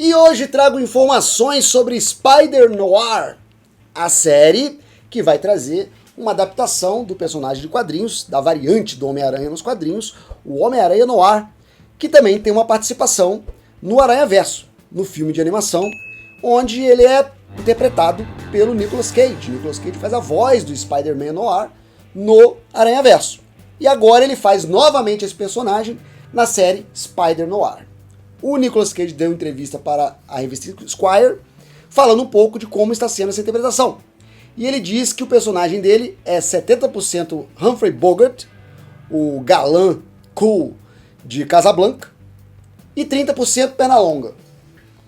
E hoje trago informações sobre Spider-Noir, a série que vai trazer uma adaptação do personagem de quadrinhos, da variante do Homem-Aranha nos quadrinhos, o Homem-Aranha Noir, que também tem uma participação no Aranhaverso, no filme de animação, onde ele é interpretado pelo Nicolas Cage. Nicolas Cage faz a voz do Spider-Man Noir no Aranhaverso. E agora ele faz novamente esse personagem na série Spider-Noir. O Nicolas Cage deu entrevista para a revista Esquire, falando um pouco de como está sendo essa interpretação. E ele diz que o personagem dele é 70% Humphrey Bogart, o galã cool de Casablanca, e 30% Pernalonga.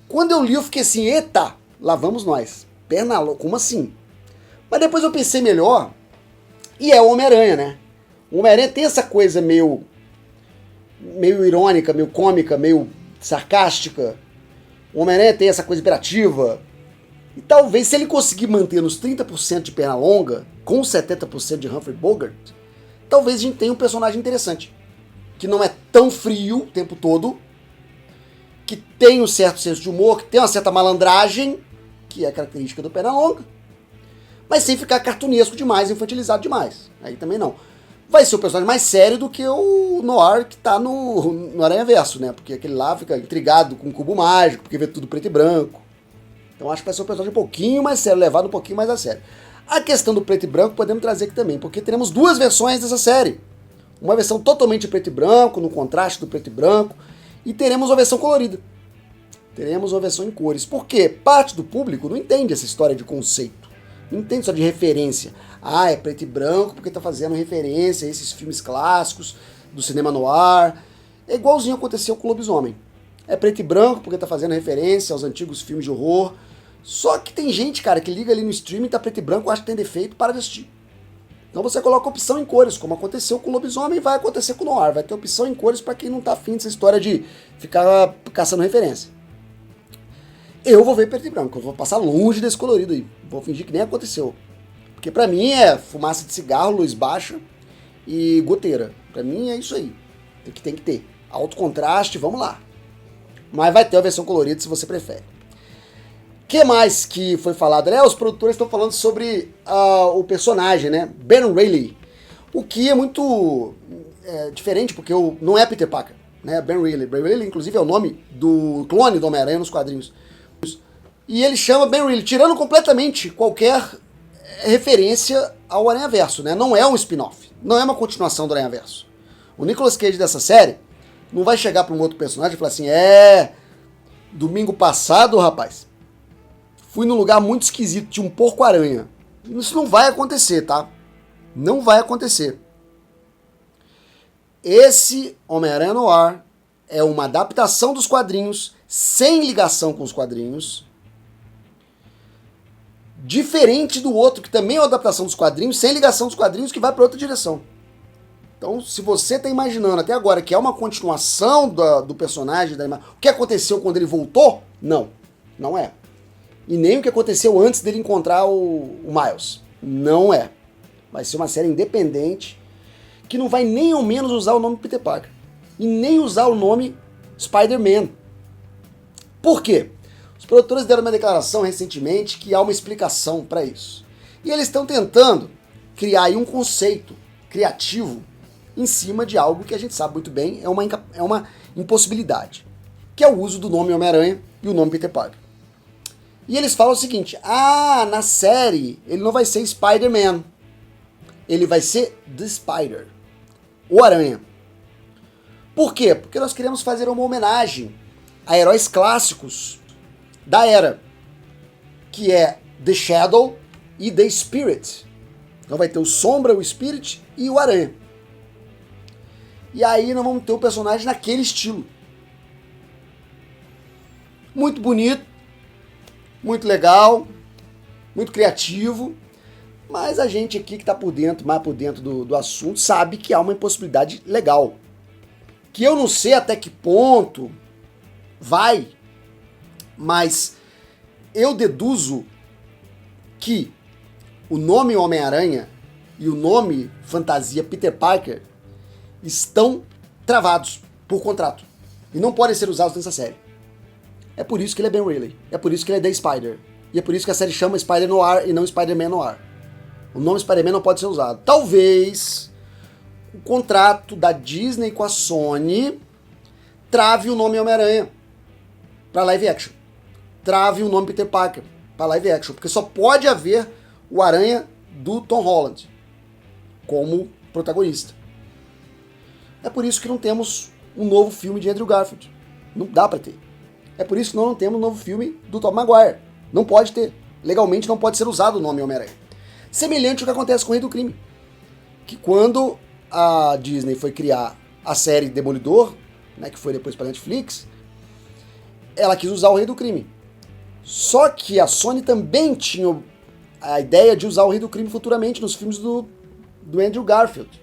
Quando eu li, eu fiquei assim, eita, lá vamos nós. Pernalonga, como assim? Mas depois eu pensei melhor, e é o Homem-Aranha, né? O Homem-Aranha tem essa coisa meio irônica, meio cômica, meio sarcástica. O Homem-Aranha tem essa coisa imperativa. E talvez, se ele conseguir manter nos 30% de Pernalonga, com 70% de Humphrey Bogart, talvez a gente tenha um personagem interessante. Que não é tão frio o tempo todo, que tem um certo senso de humor, que tem uma certa malandragem, que é a característica do Pernalonga, mas sem ficar cartunesco demais, infantilizado demais. Aí também não. Vai ser um personagem mais sério do que o Noir que tá no Aranhaverso, né? Porque aquele lá fica intrigado com o cubo mágico, porque vê tudo preto e branco. Então acho que vai ser um personagem um pouquinho mais sério, levado um pouquinho mais a sério. A questão do preto e branco podemos trazer aqui também, porque teremos duas versões dessa série. Uma versão totalmente preto e branco, no contraste do preto e branco, e teremos uma versão colorida. Teremos uma versão em cores. Porque parte do público não entende essa história de conceito. Não entende só de referência. Ah, é preto e branco porque tá fazendo referência a esses filmes clássicos do cinema noir. É igualzinho aconteceu com o Lobisomem. É preto e branco porque tá fazendo referência aos antigos filmes de horror. Só que tem gente, cara, que liga ali no streaming, tá preto e branco, acha que tem defeito, para de assistir. Então você coloca opção em cores, como aconteceu com o Lobisomem, vai acontecer com o Noir. Vai ter opção em cores para quem não tá afim dessa história de ficar caçando referência. Eu vou ver preto e branco, eu vou passar longe desse colorido aí. Vou fingir que nem aconteceu. Porque pra mim é fumaça de cigarro, luz baixa e goteira. Pra mim é isso aí. Tem que ter. Alto contraste, vamos lá. Mas vai ter a versão colorida se você prefere. O que mais que foi falado? Os produtores estão falando sobre o personagem, né? Ben Reilly. O que é muito diferente, porque não é Peter Parker, né? Ben Reilly. Ben Reilly, inclusive, é o nome do clone do Homem-Aranha nos quadrinhos. E ele chama Ben Reilly, tirando completamente qualquer referência ao Aranhaverso, né? Não é um spin-off, não é uma continuação do Aranhaverso. O Nicolas Cage dessa série não vai chegar para um outro personagem e falar assim, domingo passado, rapaz, fui num lugar muito esquisito, tinha um porco-aranha. Isso não vai acontecer, tá? Não vai acontecer. Esse Homem-Aranha Noir é uma adaptação dos quadrinhos, sem ligação com os quadrinhos, diferente do outro, que também é uma adaptação dos quadrinhos, sem ligação dos quadrinhos, que vai para outra direção. Então, se você está imaginando até agora que é uma continuação do personagem, o que aconteceu quando ele voltou, não é. E nem o que aconteceu antes dele encontrar o Miles. Não é. Vai ser uma série independente, que não vai nem ao menos usar o nome Peter Parker. E nem usar o nome Spider-Man. Por quê? Os produtores deram uma declaração recentemente que há uma explicação para isso. E eles estão tentando criar aí um conceito criativo em cima de algo que a gente sabe muito bem é uma impossibilidade, que é o uso do nome Homem-Aranha e o nome Peter Parker. E eles falam o seguinte, na série ele não vai ser Spider-Man, ele vai ser The Spider, o Aranha. Por quê? Porque nós queremos fazer uma homenagem a heróis clássicos da era, que é The Shadow e The Spirit. Então vai ter o Sombra, o Spirit e o Aranha. E aí nós vamos ter um personagem naquele estilo. Muito bonito, muito legal, muito criativo, mas a gente aqui que está mais por dentro do assunto, sabe que há uma impossibilidade legal. Que eu não sei até que ponto vai, mas eu deduzo que o nome Homem-Aranha e o nome fantasia Peter Parker estão travados por contrato e não podem ser usados nessa série. É por isso que ele é Ben Reilly. É por isso que ele é The Spider. E é por isso que a série chama Spider-Noir e não Spider-Man Noir. O nome Spider-Man não pode ser usado. Talvez o contrato da Disney com a Sony trave o nome Homem-Aranha para live action. Trave o nome Peter Parker para live action. Porque só pode haver o Aranha do Tom Holland como protagonista. É por isso que não temos um novo filme de Andrew Garfield. Não dá para ter. É por isso que nós não temos um novo filme do Tobey Maguire. Não pode ter. Legalmente não pode ser usado o nome Homem-Aranha. Semelhante ao que acontece com o Rei do Crime. Que quando a Disney foi criar a série Demolidor, né, que foi depois para Netflix, ela quis usar o Rei do Crime. Só que a Sony também tinha a ideia de usar o Rei do Crime futuramente nos filmes do Andrew Garfield.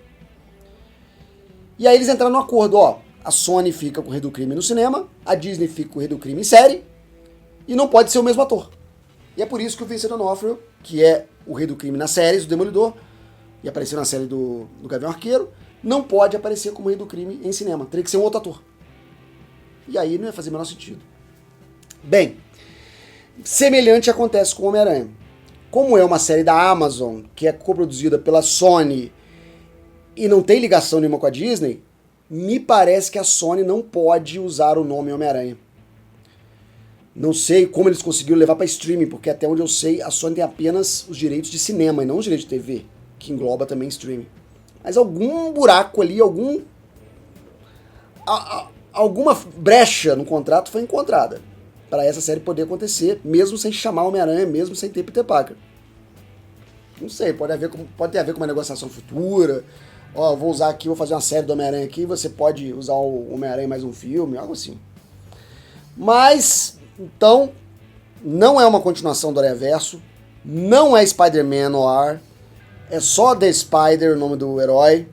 E aí eles entraram no acordo, ó, a Sony fica com o Rei do Crime no cinema, a Disney fica com o Rei do Crime em série, e não pode ser o mesmo ator. E é por isso que o Vincent D'Onofrio, que é o Rei do Crime nas séries do Demolidor, e apareceu na série do Gavião Arqueiro, não pode aparecer como Rei do Crime em cinema. Teria que ser um outro ator. E aí não ia fazer o menor sentido. Bem, semelhante acontece com o Homem-Aranha. Como é uma série da Amazon, que é coproduzida pela Sony e não tem ligação nenhuma com a Disney, me parece que a Sony não pode usar o nome Homem-Aranha. Não sei como eles conseguiram levar para streaming, porque até onde eu sei, a Sony tem apenas os direitos de cinema e não os direitos de TV, que engloba também streaming. Mas algum buraco ali, alguma brecha no contrato foi encontrada para essa série poder acontecer, mesmo sem chamar Homem-Aranha, mesmo sem ter Peter Parker. Não sei, pode ter a ver com uma negociação futura. Ó, vou usar aqui, vou fazer uma série do Homem-Aranha aqui, você pode usar o Homem-Aranha em mais um filme, algo assim. Mas, então, não é uma continuação do Aranhaverso, não é Spider-Man Noir, é só The Spider, o nome do herói,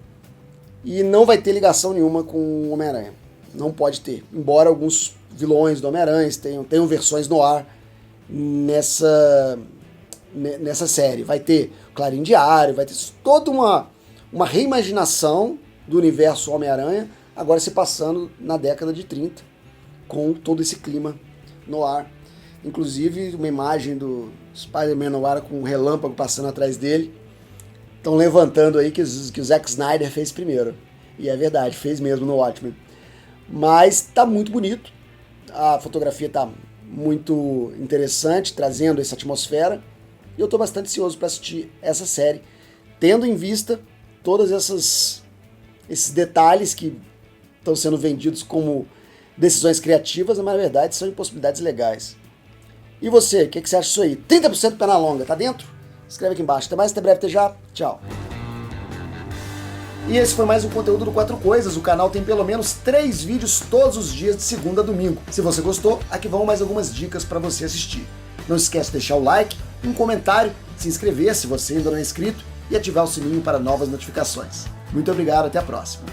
e não vai ter ligação nenhuma com o Homem-Aranha. Não pode ter. Embora alguns vilões do Homem-Aranha tenham versões no ar nessa série. Vai ter Clarim Diário, vai ter toda uma reimaginação do universo Homem-Aranha, agora se passando na década de 30, com todo esse clima no ar. Inclusive uma imagem do Spider-Man no ar com um relâmpago passando atrás dele. Estão levantando aí que o Zack Snyder fez primeiro. E é verdade, fez mesmo no Watchmen. Mas tá muito bonito. A fotografia tá muito interessante, trazendo essa atmosfera. E eu tô bastante ansioso para assistir essa série, tendo em vista todos esses detalhes que estão sendo vendidos como decisões criativas, mas na verdade são impossibilidades legais. E você, o que você acha disso aí? 30% perna longa, tá dentro? Escreve aqui embaixo. Até mais, até breve, até já. Tchau. E esse foi mais um conteúdo do 4 Coisas. O canal tem pelo menos 3 vídeos todos os dias de segunda a domingo. Se você gostou, aqui vão mais algumas dicas para você assistir. Não esquece de deixar o like, um comentário, se inscrever se você ainda não é inscrito e ativar o sininho para novas notificações. Muito obrigado, até a próxima.